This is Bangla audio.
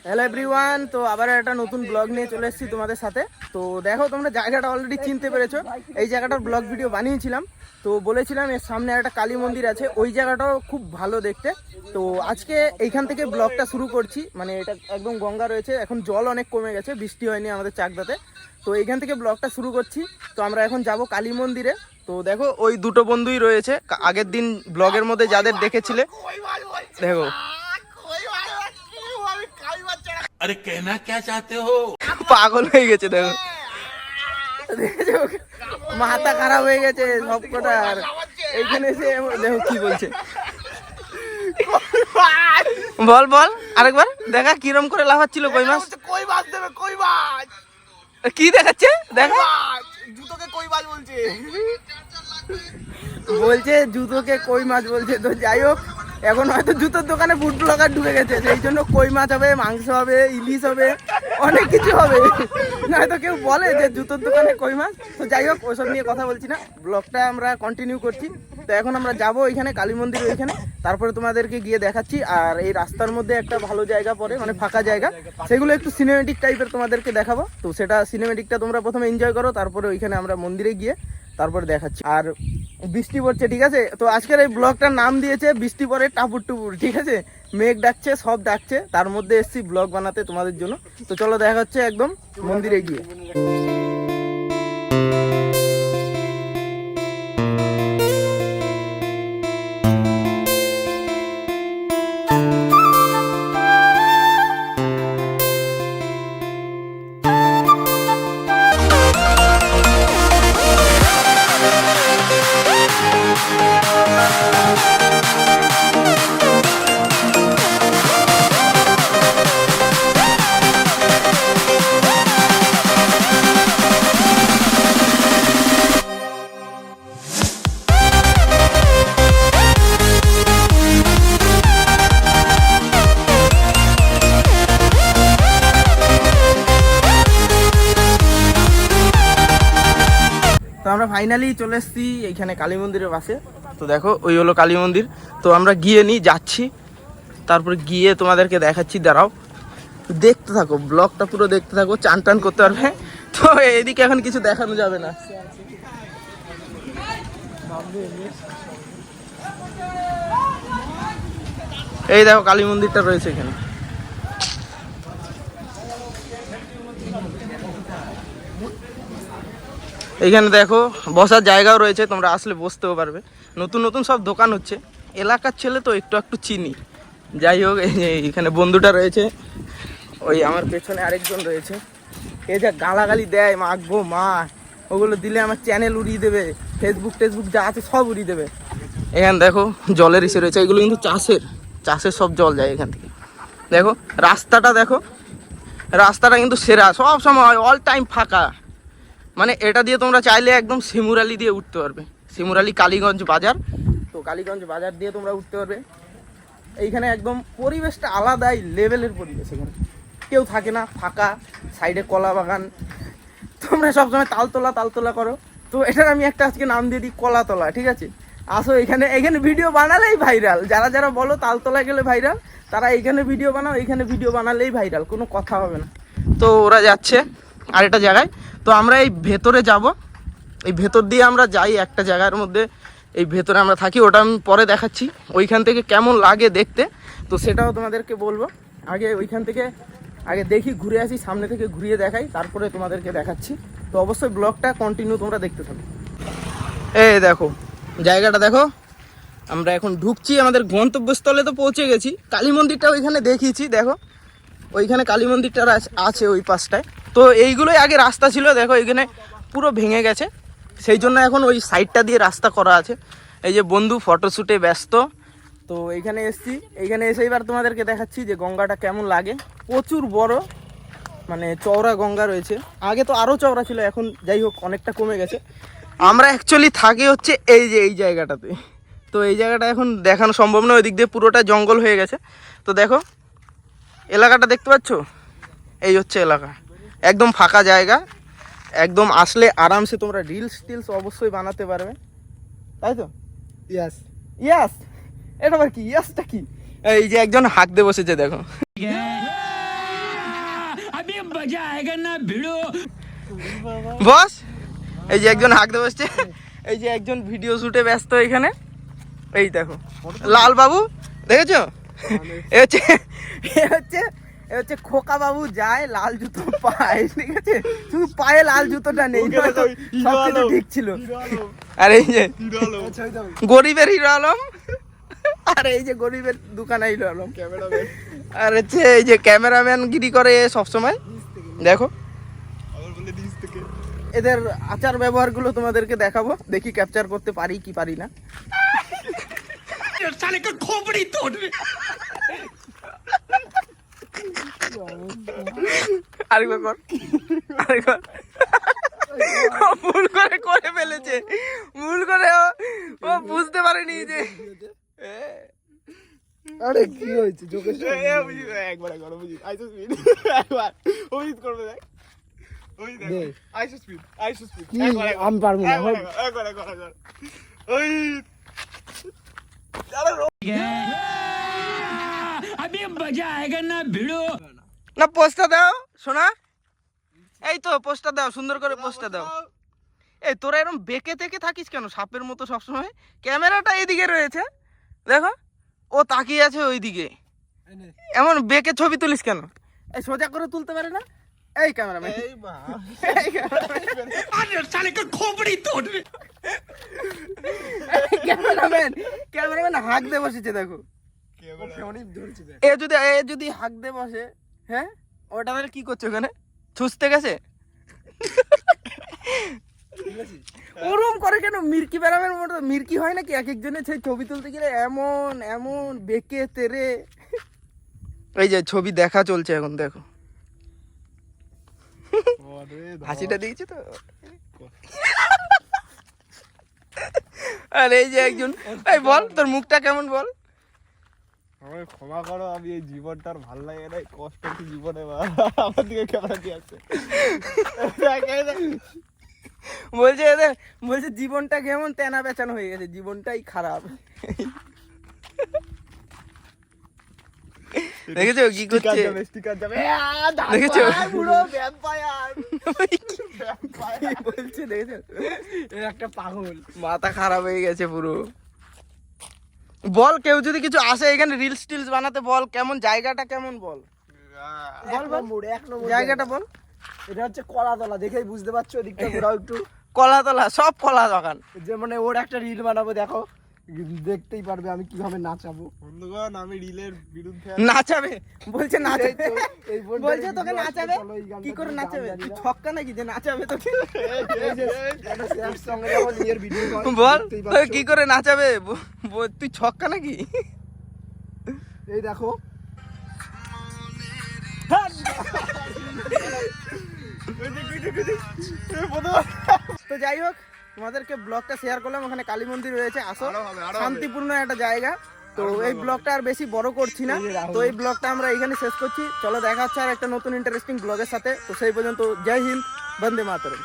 হ্যালো এভরিওয়ান, তো আবার একটা নতুন ব্লগ নিয়ে চলে এসেছি তোমাদের সাথে। তো দেখো, তোমরা জায়গাটা অলরেডি চিনতে পেরেছো। এই জায়গাটার ব্লগ ভিডিও বানিয়েছিলাম, তো বলেছিলাম এর সামনে একটা কালী মন্দির আছে, ওই জায়গাটাও খুব ভালো দেখতে। তো আজকে এইখান থেকে ব্লগটা শুরু করছি। মানে এটা একদম গঙ্গা রয়েছে, এখন জল অনেক কমে গেছে, বৃষ্টি হয়নি আমাদের চাকদাতে। তো এইখান থেকে ব্লগটা শুরু করছি। তো আমরা এখন যাব কালী মন্দিরে। তো দেখো, ওই দুটো বন্ধুই রয়েছে, আগের দিন ব্লগের মধ্যে যাদের দেখেছিলে। দেখো अरे कहना क्या चाहते हो? পাগল হয়ে গেছে। দেখো মাথা খারাপ হয়ে গেছে সব কটা। আর এইখানে এসে দেখো কি বলছে। বল বল আরেকবার দেখা, কিরম করে লাফাচ্ছিল। কই মাছ, কই মাছ দেবে, কই মাছ। কি দেখাচ্ছে দেখা। জুতোকে কই মাছ বলছে। বলছে জুতোকে কই মাছ বলছে। তো যাই হোক, এখন হয়তো জুতোর দোকানে ফুড ব্লগার ঢুকে গেছে, সেই জন্য কই মাছ হবে, মাংস হবে, ইলিশ হবে, অনেক কিছু হবে। নয়তো কেউ বলে যে জুতোর দোকানে কই মাছ। তো যাই হোক, ওসব নিয়ে কথা বলছি না, ব্লগটা আমরা কন্টিনিউ করছি। তো এখন আমরা যাবো ওইখানে কালী মন্দির ওইখানে, তারপরে তোমাদেরকে গিয়ে দেখাচ্ছি। আর এই রাস্তার মধ্যে একটা ভালো জায়গা পড়ে, মানে ফাঁকা জায়গা, সেগুলো একটু সিনেমেটিক টাইপের তোমাদেরকে দেখাবো। তো সেটা সিনেমেটিকটা তোমরা প্রথমে এনজয় করো, তারপরে ওইখানে আমরা মন্দিরে গিয়ে তারপরে দেখাচ্ছি। আর বৃষ্টি পড়ছে, ঠিক আছে। তো আজকের এই ব্লগটার নাম দিয়েছে বৃষ্টি পড়ে টাপুর টুপুর, ঠিক আছে। মেঘ ডাকছে, সব ডাকছে, তার মধ্যে এসছি ব্লগ বানাতে তোমাদের জন্য। তো চলো দেখা হচ্ছে একদম মন্দিরে গিয়ে। তো আমরা ফাইনালি চলে এসেছি এইখানে কালী মন্দিরের পাশে। তো দেখো, ওই হলো কালী মন্দির। তো আমরা গিয়ে যাচ্ছি, তারপরে গিয়ে তোমাদেরকে দেখাচ্ছি। দাঁড়াও, দেখতে থাকো, ব্লগটা পুরো দেখতে থাকো, চান টান করতে পারবে। তো এদিকে এখন কিছু দেখানো যাবে না। এই দেখো কালী মন্দিরটা রয়েছে এখানে। এইখানে দেখো বসার জায়গাও রয়েছে, তোমরা আসলে বসতেও পারবে। নতুন নতুন সব দোকান হচ্ছে, এলাকার ছেলে তো একটু একটু চিনি। যাই হোক, এই যে এখানে বন্ধুটা রয়েছে, ওই আমার পেছনে আরেকজন রয়েছে। এই যে গালাগালি দেয় মাখবো মা, ওগুলো দিলে আমার চ্যানেল উড়িয়ে দেবে, ফেসবুক টেসবুক যা আছে সব উড়িয়ে দেবে। এখানে দেখো জলের ইসে রয়েছে, এগুলো কিন্তু চাষের সব জল যায় এখান থেকে। দেখো রাস্তাটা, দেখো রাস্তাটা কিন্তু সেরা, সব সময় অল টাইম ফাঁকা। মানে এটা দিয়ে তোমরা চাইলে একদম শিমুরালি দিয়ে উঠতে পারবে, শিমুরালি কালীগঞ্জ বাজার। তো কালীগঞ্জ বাজার দিয়ে তোমরা উঠতে পারবে। এইখানে একদম পরিবেশটা আলাদাই লেভেলের পরিবেশ, এখানে কেউ থাকে না, ফাঁকা, সাইডে কলা বাগান। তোমরা সবসময় তালতলা করো, তো এটার আমি একটা আজকে নাম দিয়ে দিই কলাতলা, ঠিক আছে। আসো এখানে ভিডিও বানালেই ভাইরাল। যারা যারা বলো তালতলায় গেলে ভাইরাল, তারা এইখানে ভিডিও বানাও, এইখানে ভিডিও বানালেই ভাইরাল, কোনো কথা হবে না। তো ওরা যাচ্ছে আরেকটা জায়গায়, তো আমরা এই ভেতরে যাব। এই ভেতর দিয়ে আমরা যাই একটা জায়গার মধ্যে, এই ভেতরে আমরা থাকি, ওটা আমি পরে দেখাচ্ছি। ওইখান থেকে কেমন লাগে দেখতে, তো সেটাও তোমাদেরকে বলবো। আগে ওইখান থেকে দেখি, ঘুরে আসি, সামনে থেকে ঘুরিয়ে দেখাই, তারপরে তোমাদেরকে দেখাচ্ছি। তো অবশ্যই ব্লগটা কন্টিনিউ তোমরা দেখতে থাকো। এই দেখো জায়গাটা দেখো, আমরা এখন ঢুকছি আমাদের গন্তব্যস্থলে। তো পৌঁছে গেছি, কালী মন্দিরটা ওইখানে দেখিয়েছি, দেখো ওইখানে কালী মন্দিরটা আছে ওই পাশটায়। তো এইগুলোই আগে রাস্তা ছিল, দেখো এখানে পুরো ভেঙে গেছে, সেই জন্য এখন ওই সাইডটা দিয়ে রাস্তা করা আছে। এই যে বন্ধু ফটোশ্যুটে ব্যস্ত। তো এইখানে এসছি, এইখানে এসে এবার তোমাদেরকে দেখাচ্ছি যে গঙ্গাটা কেমন লাগে। প্রচুর বড়, মানে চওড়া গঙ্গা রয়েছে। আগে তো আরও চওড়া ছিল, এখন যাই হোক অনেকটা কমে গেছে। আমরা অ্যাকচুয়ালি থাকি হচ্ছে এই জায়গাটাতে। তো এই জায়গাটা এখন দেখানো সম্ভব নয়, ওই দিক দিয়ে পুরোটা জঙ্গল হয়ে গেছে। তো দেখো এলাকাটা দেখতে পাচ্ছ, এই হচ্ছে এলাকা, একদম ফাঁকা জায়গা, একদম আসলে আরামসে তোমরা রিলস টিলস অবশ্যই বানাতে পারবে, তাই তো? ইয়াস এটা আবার কি? ইয়াসটা কি? এই যে একজন হাঁকতে বসেছে, দেখো বস এই যে একজন হাঁকতে বসছে, এই যে একজন ভিডিও শুটে ব্যস্ত এখানে, এই দেখো লাল বাবু দেখেছো, এ হচ্ছে এ হচ্ছে এ হচ্ছে খোকা বাবু যায় লাল জুতো পায়, ঠিক আছে, শুধু পায়ে লাল জুতোটা নেই, সবকিছু ঠিক ছিল। আর এই যে গরিবের হিরো আলম, আর এই যে গরিবের দোকানে হিরো আলম, আর হচ্ছে এই যে ক্যামেরাম্যান গিরি করে সবসময়। দেখো এদের আচার ব্যবহার গুলো তোমাদেরকে দেখাবো, দেখি ক্যাপচার করতে পারি কি পারি না। আরেকবার কর, আরেকবার। ভুল করে করে ফেলেছে, ভুল করে ও বুঝতে পারেনি যে আরে কি হয়েছে যোগেশ একবার করো বুঝি আইসো স্পিড একবার অভিজিৎ করবে দেখ অভিজিৎ আইসো স্পিড একবার আমি পারবো না একবার ওই अभी मजा आएगा ना भिड़ो। না পোস্টটা দাও শোনা, এই তো পোস্টটা দাও, সুন্দর করে পোস্টটা দাও। এই তোরা এরকম বেঁকে থেকে থাকিস কেন সাপের মতো সবসময়? ক্যামেরাটা এদিকে রয়েছে, দেখো ও তাকিয়ে আছে ওইদিকে, এমন বেঁকে ছবি তুলিস কেন? এই সোজা করে তুলতে পারে না এই ক্যামেরাম্যান, ক্যামেরাম্যান হাঁক দিয়ে বসেছে দেখো, এ যদি হাঁক দিয়ে বসে, হ্যাঁ ওটা তাহলে কি করছে ওখানে, ছুঁচতে গেছে? ওরম করে কেন? মির্কি বেড়ামের মতো মির্কি হয় নাকি এক একজনের সেই ছবি তুলতে গেলে এমন এমন বেঁকে তেরে। এই যে ছবি দেখা চলছে এখন, দেখো হাসিটা দিয়েছে তো। আর এই যে একজন, এই বল তোর মুখটা কেমন বল? আমাকে ক্ষমা করো, আমি এই জীবনটা আর ভাল লাগে না, কষ্ট কি জীবনে আমার দিকে ক্যামেরা দিয়ে আসছে বলছে এদের, বলছে জীবনটা কেমন তেনা বেচানো হয়ে গেছে, জীবনটাই খারাপ। দেখেছো কি করছে, দেখেছো পুরো ভ্যাম্পায়ার বলছে, দেখেছো একটা পাগল, মাথা খারাপ হয়ে গেছে পুরো। বল কেউ যদি কিছু আসে এখানে রিলস টিলস বানাতে, বল কেমন জায়গাটা কেমন বল, জায়গাটা বল। এটা হচ্ছে কলাতলা, দেখেই বুঝতে পারছো, ওদিকটা ঘোরাও একটু। কলাতলা, সব কলা বাগান। যে মানে ওর একটা রিল বানাবো, দেখো দেখতেই পারবে আমি কিভাবে নাচাবো। বন্ধুগণ আমি রিলের বিরুদ্ধে। নাচাবে বলছে, নাচাবে এই বলছে তোকে নাচাবে, কি করে নাচাবে? তুই ছক্কা নাকি যে নাচাবে তোকে? বল কি করে নাচাবে, তুই ছক্কা নাকি? এই দেখো তো যাই হোক, তোমাদেরকে ব্লগটা শেয়ার করলাম, ওখানে কালী মন্দির রয়েছে, আসো, শান্তিপূর্ণ একটা জায়গা। তো এই ব্লগটা আর বেশি বড় করছি না, তো এই ব্লগটা আমরা এখানে শেষ করছি। চলো দেখা হচ্ছে আর একটা নতুন ইন্টারেস্টিং ব্লগের সাথে। তো সেই পর্যন্ত জয় হিন্দ, বন্দে মাতরম।